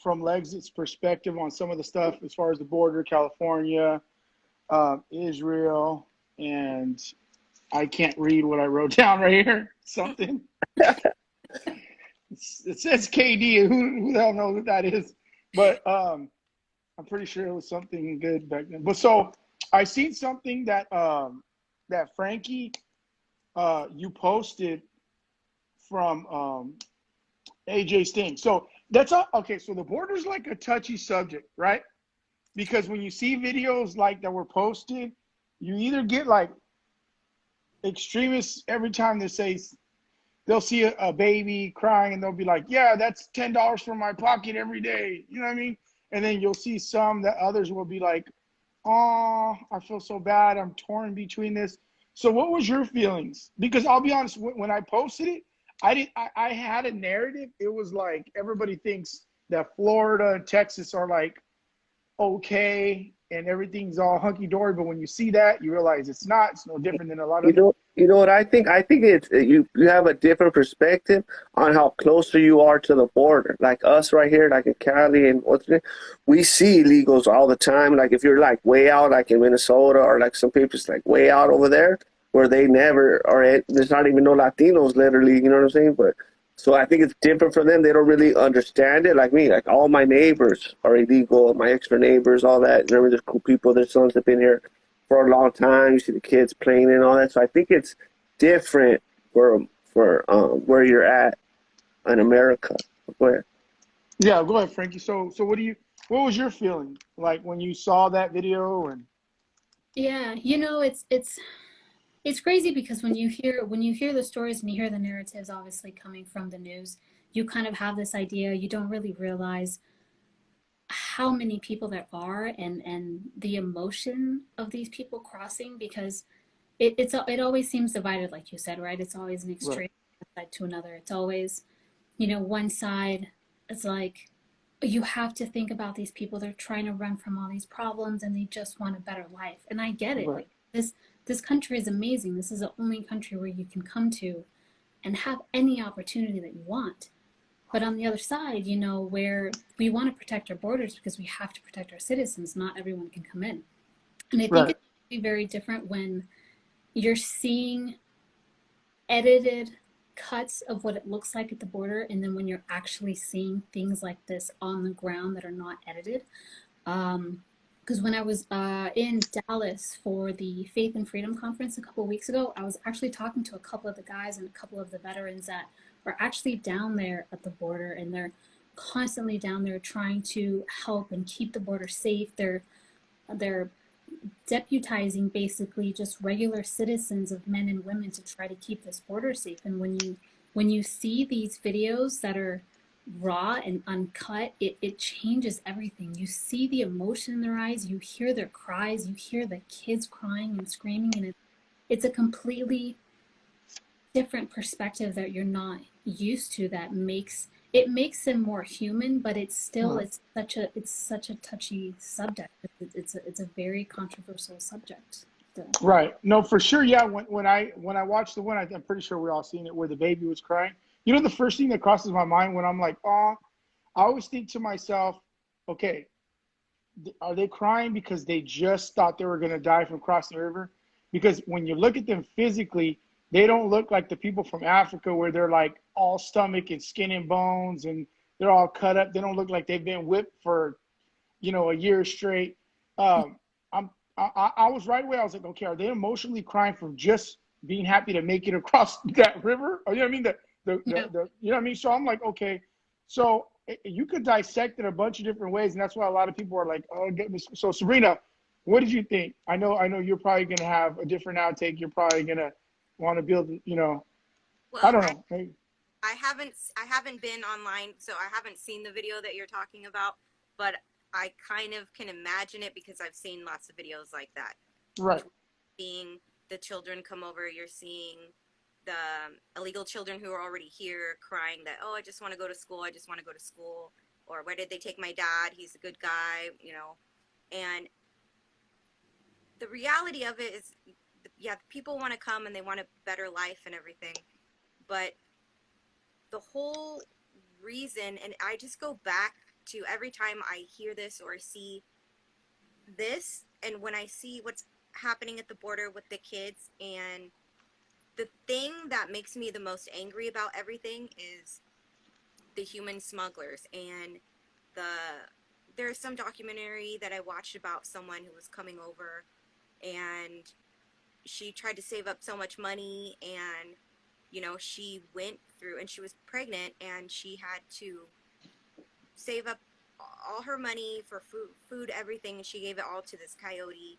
from Lexit's perspective on some of the stuff as far as the border, California, Israel, and I can't read what I wrote down right here. Something. It says KD. Who the hell knows what that is? But I'm pretty sure it was something good back then. But so I seen something that that Frankie you posted from AJ Sting. So that's all. Okay, so the border's like a touchy subject, right? Because when you see videos like that were posted, you either get like extremists every time they say they'll see a baby crying and they'll be like, yeah, that's $10 from my pocket every day. You know what I mean? And then you'll see some that others will be like, oh, I feel so bad. I'm torn between this. So what was your feelings? Because I'll be honest, when I posted it, I had a narrative. It was like everybody thinks that Florida and Texas are like okay and everything's all hunky dory, but when you see that, you realize it's not. It's no different than a lot of. You know what I think? I think it's you have a different perspective on how closer you are to the border. Like us right here, like in Cali and we see illegals all the time. Like if you're like way out, like in Minnesota, or like some people's like way out over there, where they never are. There's not even no Latinos, literally. You know what I'm saying? But so I think it's different for them. They don't really understand it. Like me, like all my neighbors are illegal. My extra neighbors, all that. Remember, there's cool people. Their sons have been here for a long time. You see the kids playing and all that. So I think it's different for where you're at in America. Where Yeah, go ahead, Frankie. So what was your feeling like when you saw that video and Yeah, it's crazy because when you hear the stories and you hear the narratives obviously coming from the news, you kind of have this idea, you don't really realize how many people there are and the emotion of these people crossing because it always seems divided, like you said, right? It's always an right? extreme side to another. It's always, one side it's like you have to think about these people. They're trying to run from all these problems and they just want a better life. And I get it. Right. Like this country is amazing. This is the only country where you can come to and have any opportunity that you want. But on the other side, where we want to protect our borders because we have to protect our citizens, not everyone can come in. And I think Right. it's very different when you're seeing edited cuts of what it looks like at the border, and then when you're actually seeing things like this on the ground that are not edited. Because when I was in Dallas for the Faith and Freedom Conference a couple of weeks ago, I was actually talking to a couple of the guys and a couple of the veterans that are actually down there at the border, and they're constantly down there trying to help and keep the border safe. They're deputizing basically just regular citizens of men and women to try to keep this border safe. And when you see these videos that are raw and uncut, it changes everything. You see the emotion in their eyes, you hear their cries, you hear the kids crying and screaming, and it's a completely different perspective that you're not used to, that makes them more human, but it's still Right. it's such a touchy subject. It's a very controversial subject still. Right. No, for sure. Yeah. When I watched the one, I'm pretty sure we all seen it where the baby was crying. You know, the first thing that crosses my mind when I'm like, oh, I always think to myself, okay, are they crying because they just thought they were going to die from crossing the river? Because when you look at them physically, they don't look like the people from Africa where they're like all stomach and skin and bones and they're all cut up. They don't look like they've been whipped for, a year straight. Um, I was right away. I was like, okay, are they emotionally crying from just being happy to make it across that river? Or, you know what I mean? Yeah. You know what I mean? So I'm like, okay, so you could dissect it a bunch of different ways, and that's why a lot of people are like, oh, get me. So Sabrina, what did you think? I know you're probably gonna have a different outtake. You're probably gonna want to build, I Well, don't know. Maybe. I haven't been online, so I haven't seen the video that you're talking about, but I kind of can imagine it because I've seen lots of videos like that. Right. Seeing the children come over, you're seeing the illegal children who are already here crying that, oh, I just want to go to school, I just want to go to school, or where did they take my dad? He's a good guy, And the reality of it is, yeah, people want to come and they want a better life and everything, but the whole reason, and I just go back to every time I hear this or see this, and when I see what's happening at the border with the kids, and the thing that makes me the most angry about everything is the human smugglers. And there's some documentary that I watched about someone who was coming over, and she tried to save up so much money, and she went through, and she was pregnant, and she had to save up all her money for food, everything, and she gave it all to this coyote,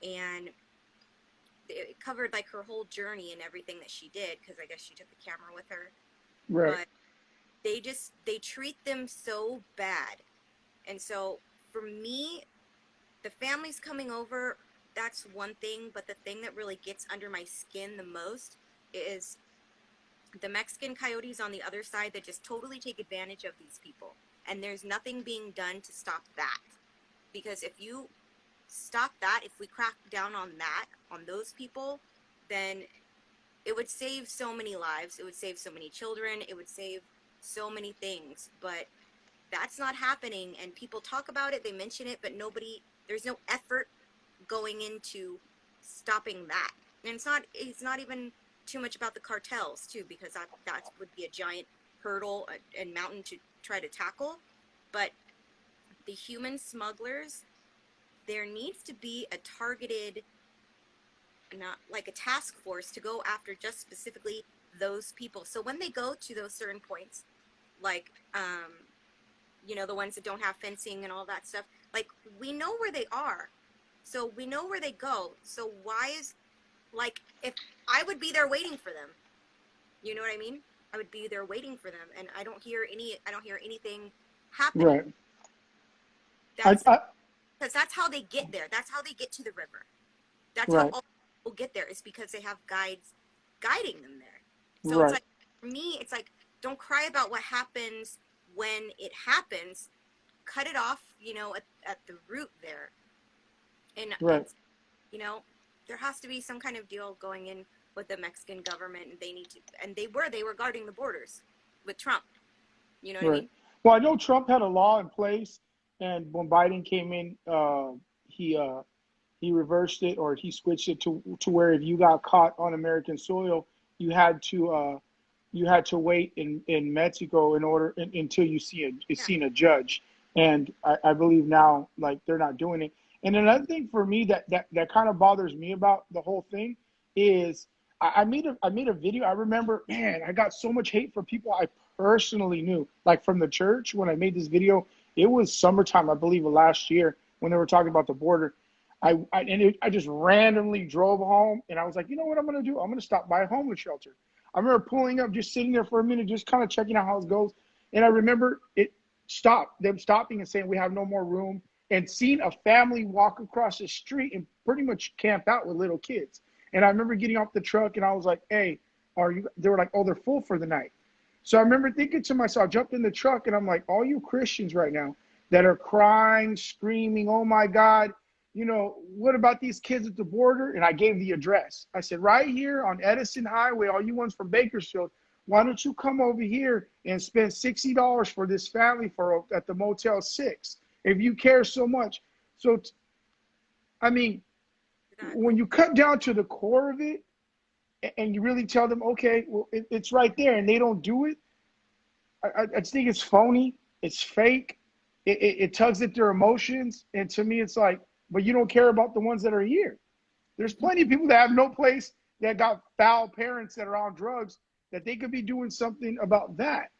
and it covered like her whole journey and everything that she did, because I guess she took the camera with her. Right. But they treat them so bad. And so for me, the families coming over, that's one thing, but the thing that really gets under my skin the most is the Mexican coyotes on the other side that just totally take advantage of these people. And there's nothing being done to stop that. Because if you stop that, if we crack down on that, on those people, then it would save so many lives. It would save so many children. It would save so many things. But that's not happening. And people talk about it, they mention it, but there's no effort going into stopping that. And it's not even too much about the cartels too, because that would be a giant hurdle and mountain to try to tackle. But the human smugglers, there needs to be a targeted, not like a task force to go after just specifically those people. So when they go to those certain points, like the ones that don't have fencing and all that stuff, like, we know where they are, so we know where they go. So why is, like, if I would be there waiting for them, you know what I mean? I would be there waiting for them, and I don't hear anything happening. Right. Because that's how they get there. That's how they get to the river. That's right. how all people get there, is because they have guides guiding them there. So right. It's like, for me, it's like, don't cry about what happens when it happens. Cut it off, at the root there. And, right. there has to be some kind of deal going in with the Mexican government, and they need to, and they were guarding the borders with Trump. You know what I mean? Well, I know Trump had a law in place, and when Biden came in, he reversed it, or he switched it to where if you got caught on American soil, you had to wait in Mexico until you seen a judge. And I believe now, like, they're not doing it. And another thing for me that kind of bothers me about the whole thing is I made a video. I remember, man, I got so much hate from people I personally knew, like from the church. When I made this video, it was summertime, I believe, of last year, when they were talking about the border. I just randomly drove home, and I was like, you know what I'm going to do? I'm going to stop by a homeless shelter. I remember pulling up, just sitting there for a minute, just kind of checking out how it goes. And I remember them stopping and saying, we have no more room, and seeing a family walk across the street and pretty much camp out with little kids. And I remember getting off the truck, and I was like, hey, they were like, oh, they're full for the night. So I remember thinking to myself, I jumped in the truck, and I'm like, all you Christians right now that are crying, screaming, oh my God, what about these kids at the border? And I gave the address. I said, right here on Edison Highway, all you ones from Bakersfield, why don't you come over here and spend $60 for this family at the Motel 6, if you care so much. So, I mean, when you cut down to the core of it, and you really tell them, okay, well, it's right there, and they don't do it, I think it's phony, it's fake, it tugs at their emotions, and to me, it's like, but you don't care about the ones that are here. There's plenty of people that have no place, that got foul parents that are on drugs, that they could be doing something about that.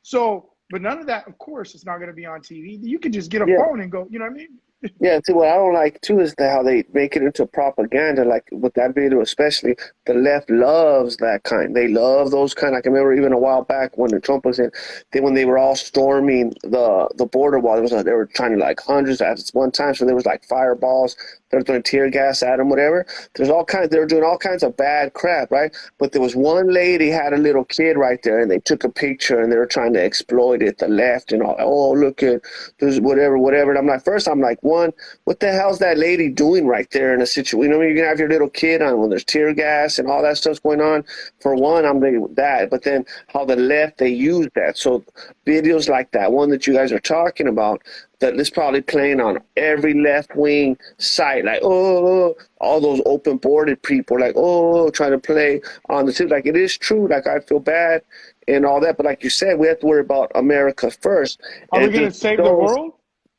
So, but none of that, of course, it's not going to be on TV. You can just get a phone and go, you know what I mean? Yeah, see, what I don't like too is how they make it into propaganda. Like with that video, especially, the left loves that kind. They love those kind. I can remember even a while back when Trump was in, when they were all storming the border wall. They were trying to, like, hundreds at one time. So there was like fireballs. They were throwing tear gas at them, whatever. They were doing all kinds of bad crap, right? But there was one lady had a little kid right there, and they took a picture, and they were trying to exploit it. The left and all. Oh, look at this, whatever. And I'm like, one, what the hell's that lady doing right there in a situation? You know, you can have your little kid on when there's tear gas and all that stuff's going on. For one, I'm thinking that, but then how the left, they use that. So videos like that one that you guys are talking about, that is probably playing on every left-wing site, like, oh, all those open-boarded people, like, oh, trying to play on the tip. Like, it is true. Like, I feel bad and all that. But like you said, we have to worry about America first. Are we going to save the world?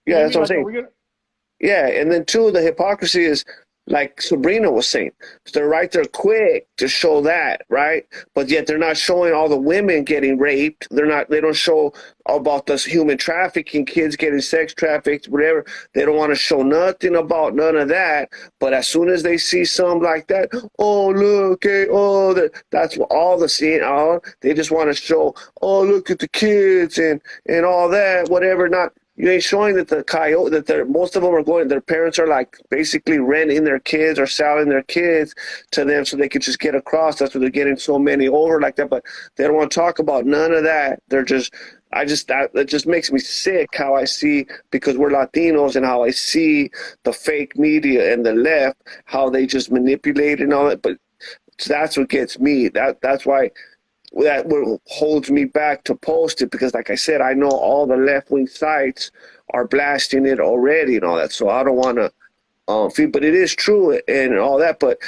You Yeah, know that's what I'm like, saying. are we gonna... Yeah, and then two, the hypocrisy is, like Sabrina was saying, they're right there quick to show that, right? But yet they're not showing all the women getting raped. They don't show about this human trafficking, kids getting sex trafficked, whatever. They don't want to show nothing about none of that. But as soon as they see something like that, oh, look, hey, oh, that's what all the scene, they just want to show, oh, look at the kids and all that, whatever, not. You ain't showing that the coyote, that most of them are going, their parents are like basically renting their kids or selling their kids to them so they could just get across. That's why they're getting so many over like that. But they don't want to talk about none of that. They're just, that just makes me sick how I see, because we're Latinos, and how I see the fake media and the left, how they just manipulate and all that. But that's what gets me. That's why. That holds me back to post it, because like I said, I know all the left-wing sites are blasting it already and all that, so I don't want to feel, but it is true and all that. But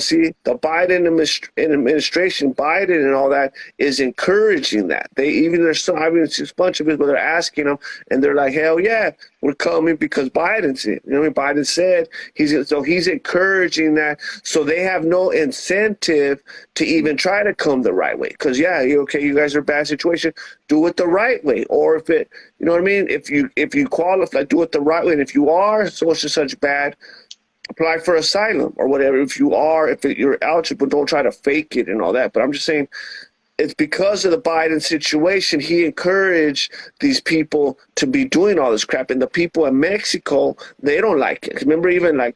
see, the Biden administration, Biden and all that, is encouraging that. There's some, I mean, it's just a bunch of people, they're asking them, and they're like, hell yeah, we're coming because Biden's it. You know what I mean? Biden said he's encouraging that, so they have no incentive to even try to come the right way. Because yeah, okay, you guys are in a bad situation, do it the right way. Or if it, you know what I mean? If you qualify, do it the right way. And if you are such bad, apply for asylum or whatever. If you're eligible, don't try to fake it and all that. But I'm just saying, it's because of the Biden situation, he encouraged these people to be doing all this crap. And the people in Mexico, they don't like it. Remember, even like